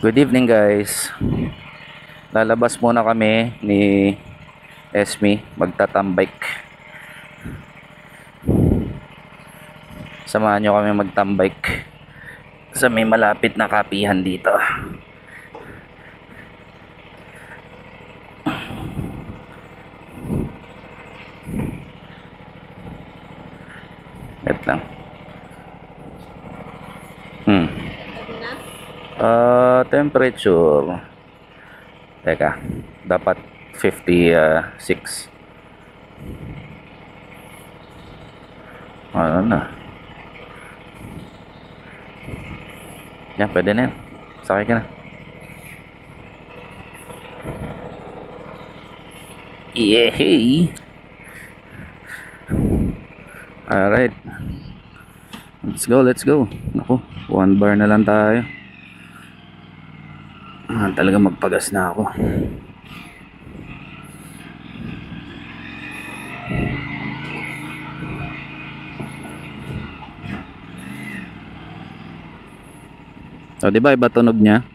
Good evening guys. Lalabas muna kami ni Esme, magtatambike. Samahan nyo kami magtambike sa may malapit na kapihan dito. Wait lang. Temperature. Teka, dapat 56. Ano na? Yan, pwede na yan. Sakay ka na. Yehey! Alright. Let's go. Naku, 1 bar na lang tayo. Talaga magpagas na ako. O, diba iba tunog niya?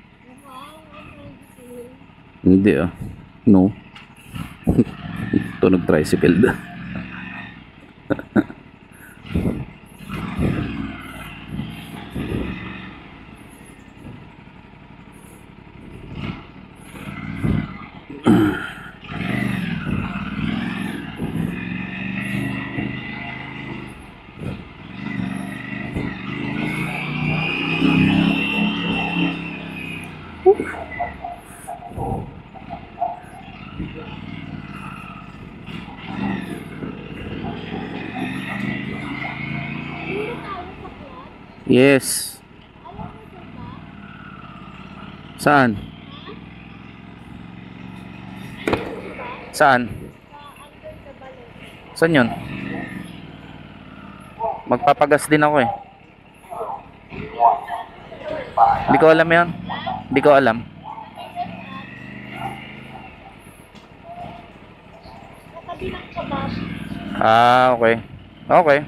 Hindi ah. No. Tunog tricycle da. Yes. Saan? Saan? Saan yun? Magpapagas din ako eh. Hindi ko alam yan. Hindi ko alam. Okay. Okay.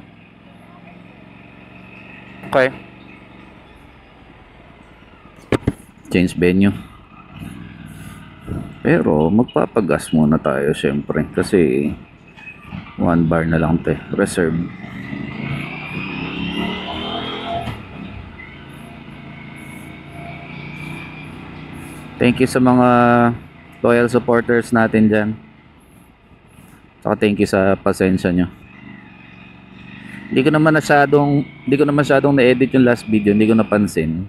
Okay. Change venue. Pero magpapagas muna tayo syempre kasi 1 bar na lang te. Reserve. Thank you sa mga loyal supporters natin dyan. Saka thank you sa pasensya nyo. Hindi ko na masyadong na-edit yung last video. Hindi ko napansin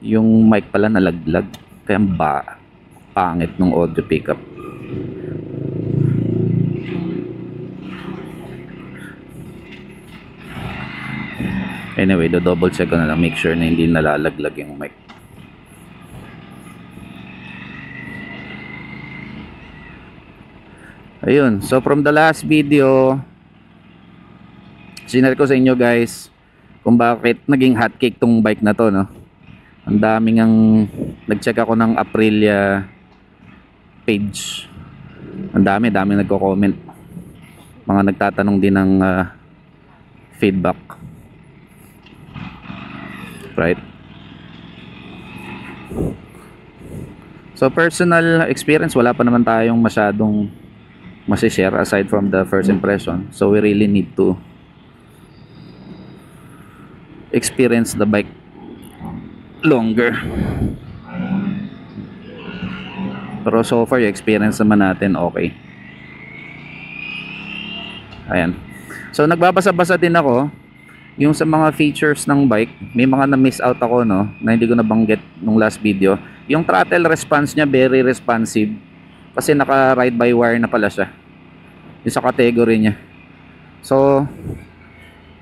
yung mic pala nalaglag. Kaya pangit ng audio pickup. Anyway, double check ko na lang, make sure na hindi nalalaglag yung mic. Ayun, so from the last video, sinare ko sa inyo guys kung bakit naging hotcake tong bike na to, no? Ang daming nag-check ako ng Aprilia page. Ang daming nagko-comment. Mga nagtatanong din ng feedback. Right? So personal experience, wala pa naman tayong masyadong masishare aside from the first impression. So we really need to experience the bike longer. Pero so far yung experience naman natin okay. Ayan. So nagbabasa-basa din ako yung sa mga features ng bike. May mga na-miss out ako, no, na hindi ko nabanggit nung last video. Yung throttle response niya very responsive kasi naka ride by wire na pala siya. Yung sa category niya. So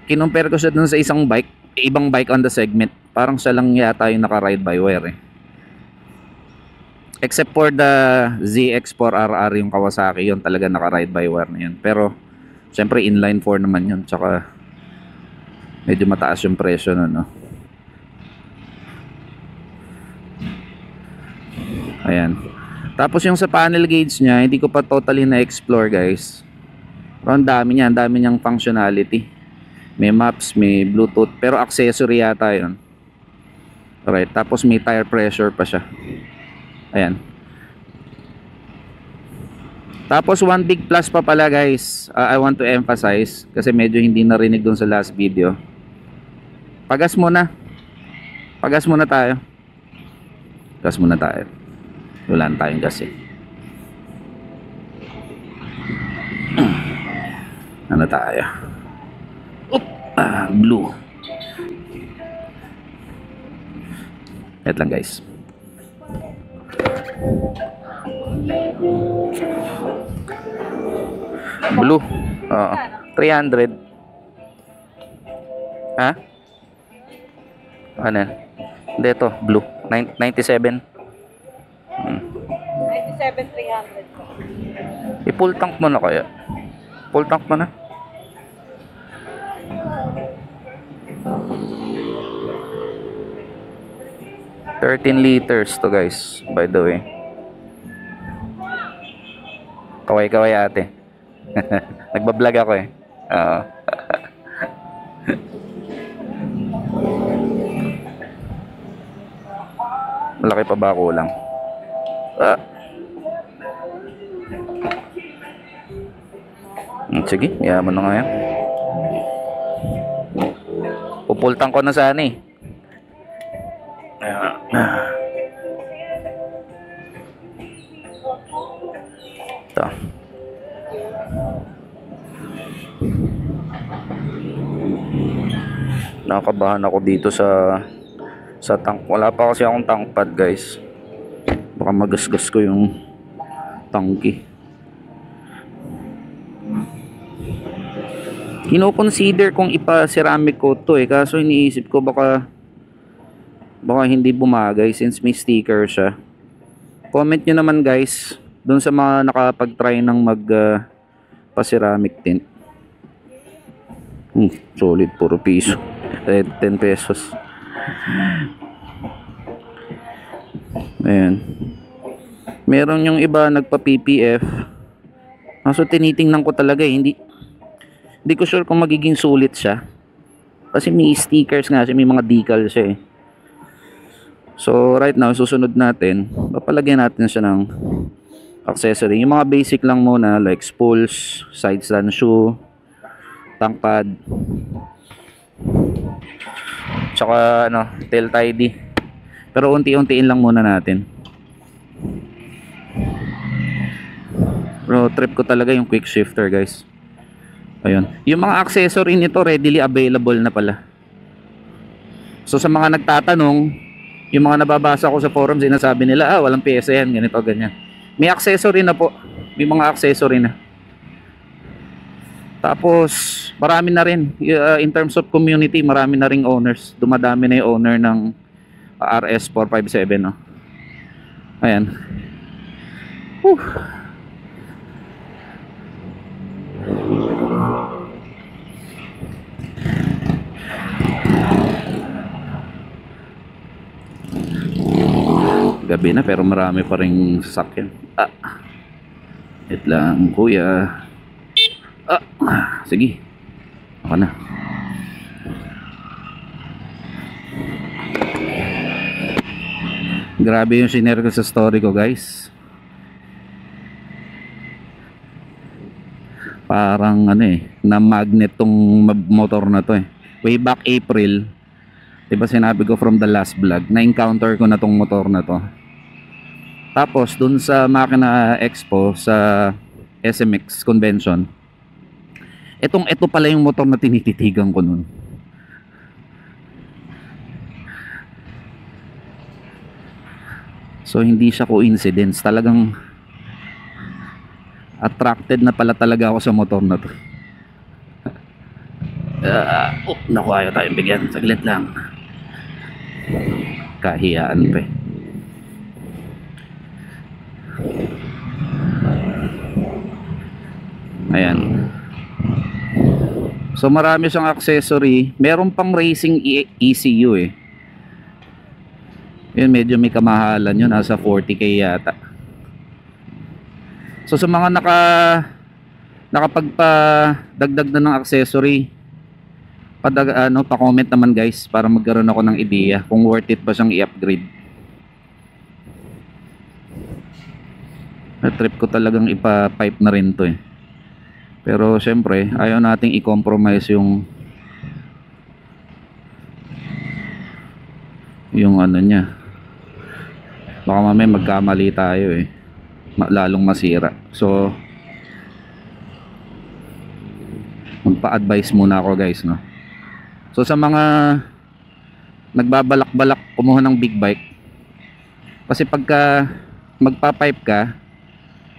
kinumpare ko siya dun sa ibang bike on the segment. Parang siya lang yata yung naka ride by wire eh. Except for the ZX4RR yung Kawasaki, yun talaga naka ride by wire na yun. Pero syempre inline 4 naman yun, tsaka medyo mataas yung presyo nun, no? Ayan. Tapos yung sa panel gauge niya, hindi ko pa totally na-explore guys. Pero ang dami niyang functionality. May maps, may Bluetooth, pero accessory yata yun. Right, tapos may tire pressure pa siya. Ayan. Tapos one big plus pa pala guys, I want to emphasize kasi medyo hindi narinig dun sa last video. Pagas muna. Pagas muna tayo. Gas muna tayo. Wala na tayong gas eh. Ano tayo? Blue. Wait lang guys. Blue. 300. Ha? Ano? Hindi ito, blue. 97. 97,300. I-full tank mo na kaya. Full tank mo na. $13 to guys, by the way. Kaway-kaway ate. Nagbablog ako eh. Oo. Malaki pa ba kulang? Sige, yaman na nga yan. Pupultang ko na sana eh. Ito. Nakakabahan ako dito sa tank. Wala pa kasi akong tank pad guys. Baka magasgas ko yung tangki. Kino-consider kong ipa-ceramic coat to eh. Kaso iniisip ko baka hindi bumagay since may sticker siya. Comment nyo naman guys dun sa mga nakapag-try ng pa-ceramic tint. Solid, puro piso. 10 pesos. Ayan. Meron yung iba nagpa-PPF. Kaso tinitingnan ko talaga eh. Hindi ko sure kung magiging sulit siya. Kasi may stickers nga siya, may mga decal siya eh. So right now, susunod natin, papalagyan natin siya ng accessory. Yung mga basic lang muna like spools, side stand shoe, tank pad, tsaka tail tidy. Pero unti-untiin lang muna natin. Bro, trip ko talaga yung quick shifter guys. Ayun. Yung mga accessory nito readily available na pala. So sa mga nagtatanong, yung mga nababasa ko sa forums, sinasabi nila, walang pyesa yan, ganito, ganyan. May accessory na po. May mga accessory na. Tapos, marami na rin. In terms of community, marami na ring owners. Dumadami na yung owner ng RS457. No? Ayan. Whew. Gabi na pero marami pa ring sasakyan. Wait lang kuya. Sige. Ako na. Grabe yung sinare ko sa story ko guys. Parang na magnet tong motor na to eh. Way back April, diba sinabi ko from the last vlog, na-encounter ko na tong motor na to. Tapos dun sa Makina Expo sa SMX convention, ito pala yung motor na tinititigan ko nun. So hindi siya coincidence, talagang attracted na pala talaga ako sa motor na to. Naku, ayaw tayong bigyan. Saglit lang. Kahiyaan pa eh. Ayan. So marami siyang accessory. Meron pang racing ECU eh. Yun, medyo may kamahalan yun. Nasa 40k yata. So sa mga nakapagpadagdag na ng accessory, Pa-comment naman guys para magkaroon ako ng ideya kung worth it ba siyang i-upgrade. Trip ko talagang ipa-pipe na rin to eh. Pero syempre, ayaw nating i-compromise yung ano niya. Baka mamaya magkamali tayo eh. Lalong masira. So magpa-advise muna ako guys, no. So sa mga nagbabalak-balak kumuha ng big bike, kasi pagka magpa-pipe ka,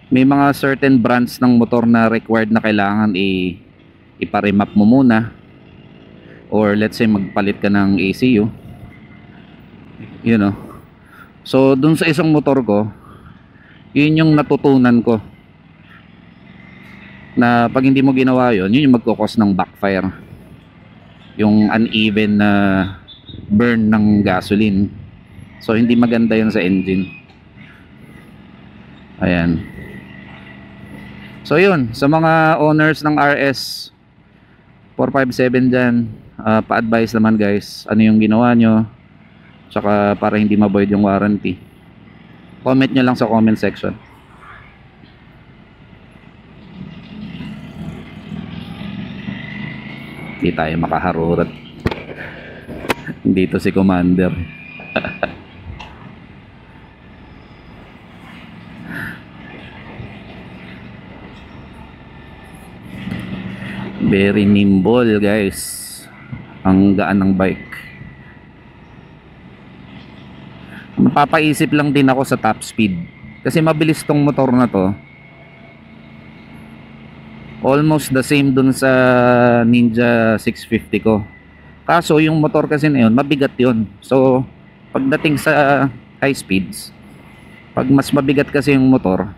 may mga certain brands ng motor na required na kailangan ipa-remap mo muna, or let's say magpalit ka ng ECU, you know. So dun sa isang motor ko, yun yung natutunan ko, na pag hindi mo ginawa yun yung magkukos ng backfire, yung uneven na burn ng gasoline. So hindi maganda yun sa engine. Ayan. So yun, sa mga owners ng RS 457 dyan, pa-advise naman guys, ano yung ginawa nyo, tsaka para hindi ma-void yung warranty. Comment nyo lang sa comment section. Hindi tayo makaharurat. Dito si Commander. Very nimble guys. Ang gaan ng bike. Mapapaisip lang din ako sa top speed, kasi mabilis tong motor na to. Almost the same dun sa Ninja 650 ko. Kaso yung motor kasi na yun, mabigat yun. So pagdating sa high speeds, pag mas mabigat kasi yung motor,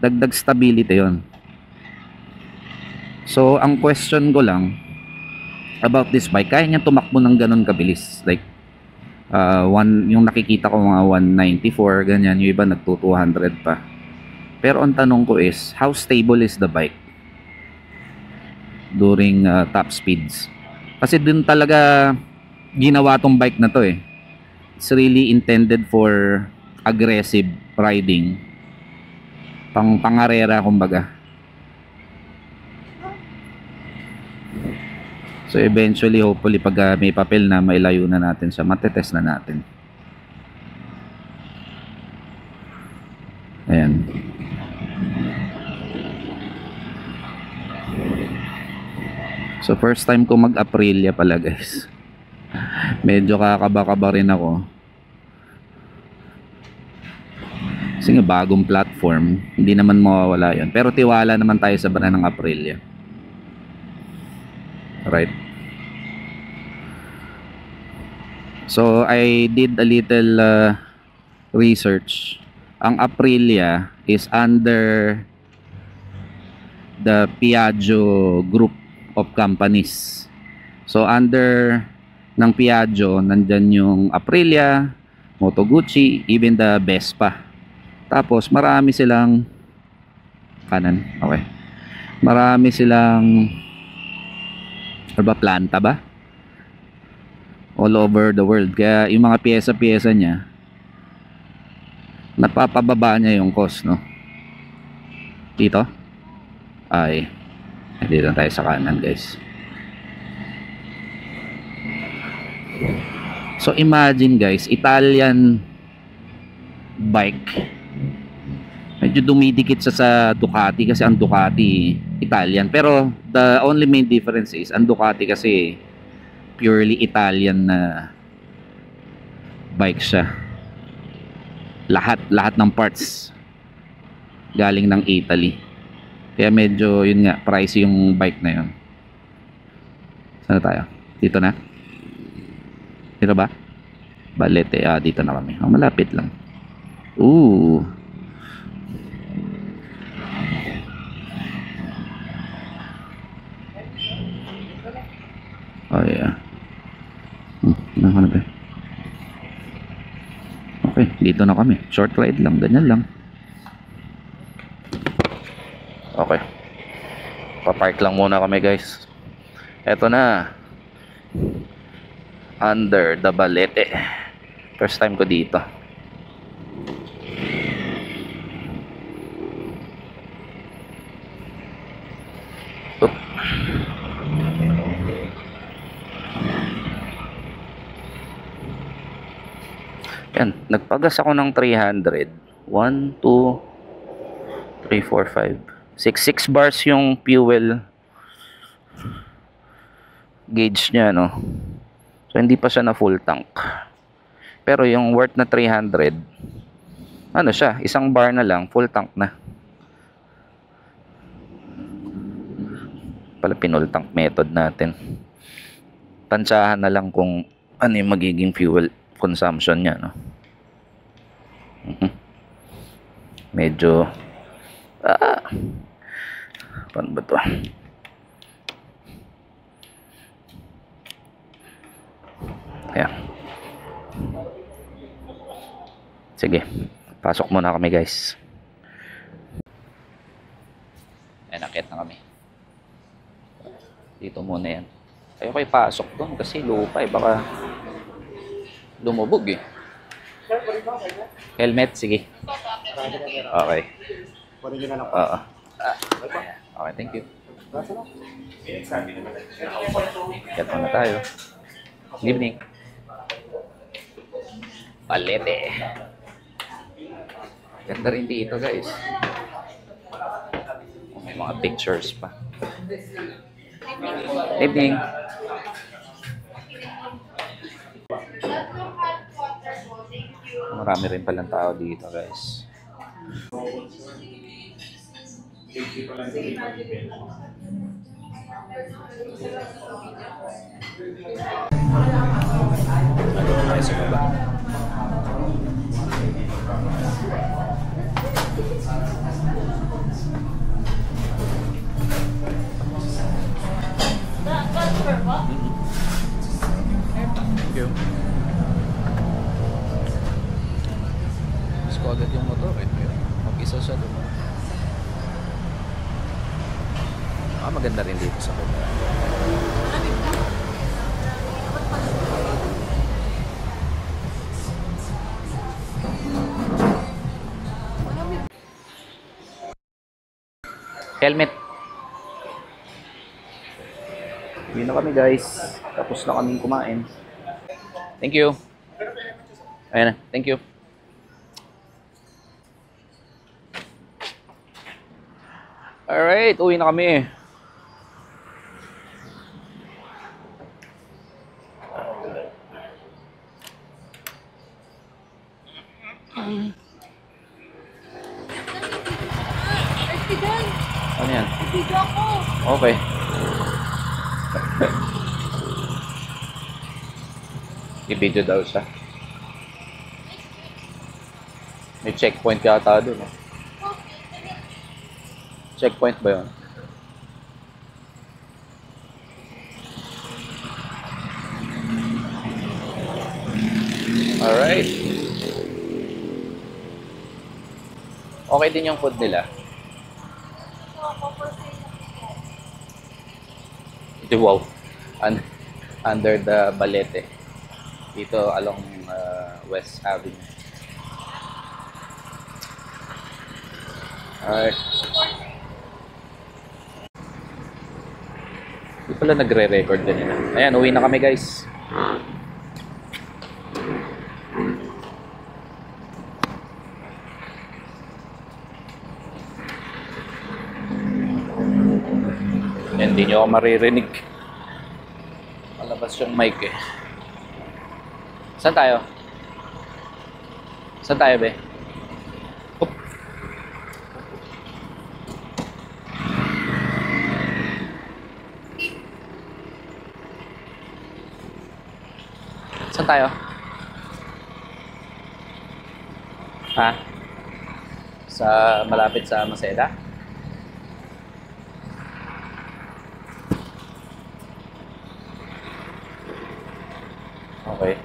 dagdag stability yun. So ang question ko lang about this bike, kaya niya tumakbo ng ganun kabilis, like yung nakikita ko mga 194 ganyan, yung iba nagto 200 pa. Pero ang tanong ko is, how stable is the bike during top speeds? Kasi dun talaga ginawa tong bike na to eh. It's really intended for aggressive riding, pangarera kumbaga. So eventually, hopefully pag may papel na, mailayo na natin siya, matetest na natin. Ayan. So first time ko mag-Aprilia pala guys. Medyo kakaba-kaba rin ako. Kasi nga bagong platform, hindi naman mawawala yun. Pero tiwala naman tayo sa brand ng Aprilia. Right. So I did a little research. Ang Aprilia is under the Piaggio group of companies. So under ng Piaggio, nandyan yung Aprilia, Moto Guzzi, even the Vespa. Tapos marami silang kanan. Okay. Marami silang planta ba? All over the world. Kaya yung mga piyesa-piyesa niya, napapababa niya yung cost, no? Dito? Ay, dito tayo sa kanan, guys. So imagine guys, Italian bike. Medyo dumidikit sa Ducati, kasi ang Ducati Italian. Pero the only main difference is, ang Ducati kasi purely Italian na bike siya. Lahat ng parts galing ng Italy. Kaya medyo yun nga, pricey yung bike na yun. Saan tayo? Dito na? Dito ba? Balete. Dito na kami. Malapit lang. Ooh. Oh yeah. Ano ba? Okay, dito na kami. Short ride lang, ganyan lang. Okay. Pa-park lang muna kami, guys. Eto na. Under the Balete. First time ko dito. Oop. Yan, nagpagas ako ng 300. 1, 2, 3, 4, 5, 6 bars yung fuel gauge niya, no? So hindi pa siya na full tank. Pero yung worth na 300, ano siya, isang bar na lang, full tank na. Pala pinull tank method natin. Tansyahan na lang kung ano yung magiging fuel consumption niya, no? Medyo paano ba to? Ayan. Sige, pasok muna kami guys. Ayan, akit na kami. Dito muna yan. Kayo kayo pasok doon kasi lupa eh, baka lumubog eh. Helmet, sige. Okay. Oo. Okay, thank you. Get muna tayo. Good evening. Balete. Ganda rin dito guys. May mga pictures pa. Evening. Marami rin palang tao dito guys. Ay, sa baba. Thank you. Mas ko agad yung motor eh. Mag-isa siya doon. Maganda rin dito sa baba. Helmet. Uwi na kami guys. Tapos na kaming kumain. Thank you. Ayan na. Thank you. Alright. Uwi na kami. Ano yan? Okay. I-video daw siya. May checkpoint yata doon. Eh. Checkpoint ba yun? Alright. Okay din yung food nila. Wow. Under the Balete. Dito along West Avenue. Alright. Di pala nagre-record din nila. Ayan, uwi na kami guys. Hindi nyo ako maririnig. Malabas yung mic eh. Saan tayo? Saan tayo be? Oop. Saan tayo? Ha? Sa malapit sa Maceda? Okay.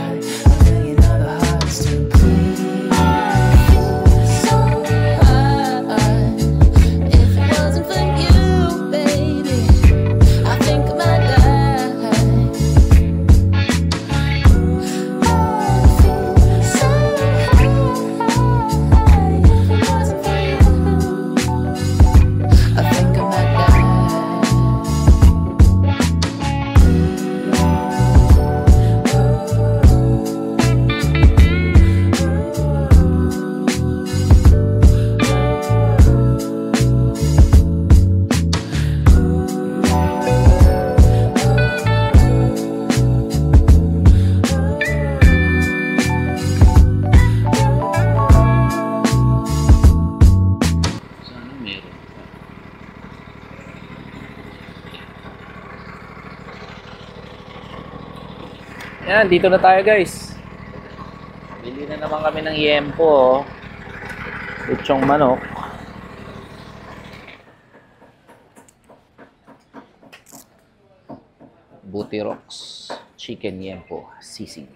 a million other hearts to bleed. So high. If it wasn't for you, baby, I think I might die. So high. If it wasn't for you, I think I might die. Sana meron pa. Yan, dito na tayo guys. Bili na naman kami ng yempo. Lechong manok. Buti Rocks. Chicken yempo. Sisig.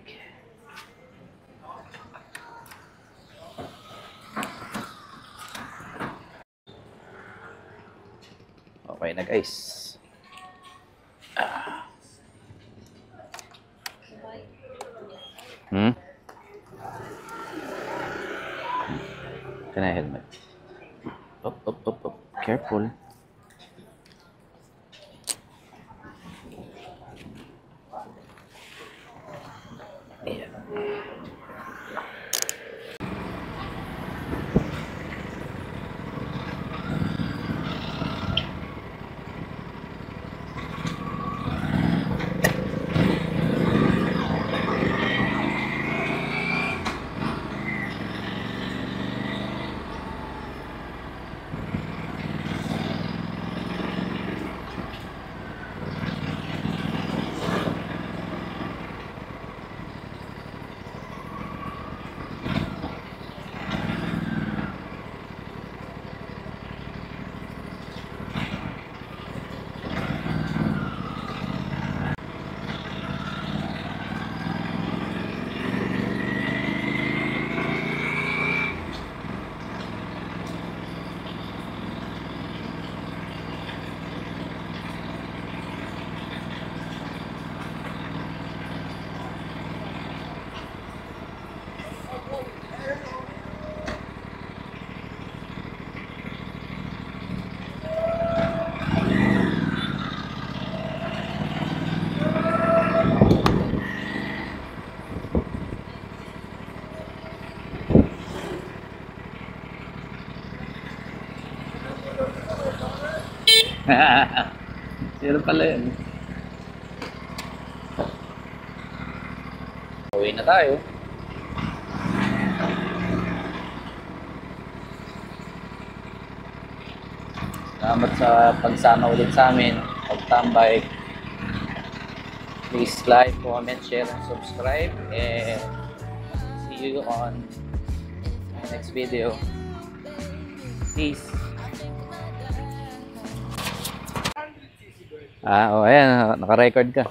Okay na guys. Can I helmet? Up, up, up, up. Careful. Ayan. Sino pala yun? Uwi na tayo. Salamat sa pagsama ulit sa amin. Pagtambay. Please like, comment, share, and subscribe. And see you on my next video. Peace. Oh, ayan. Naka-record ka.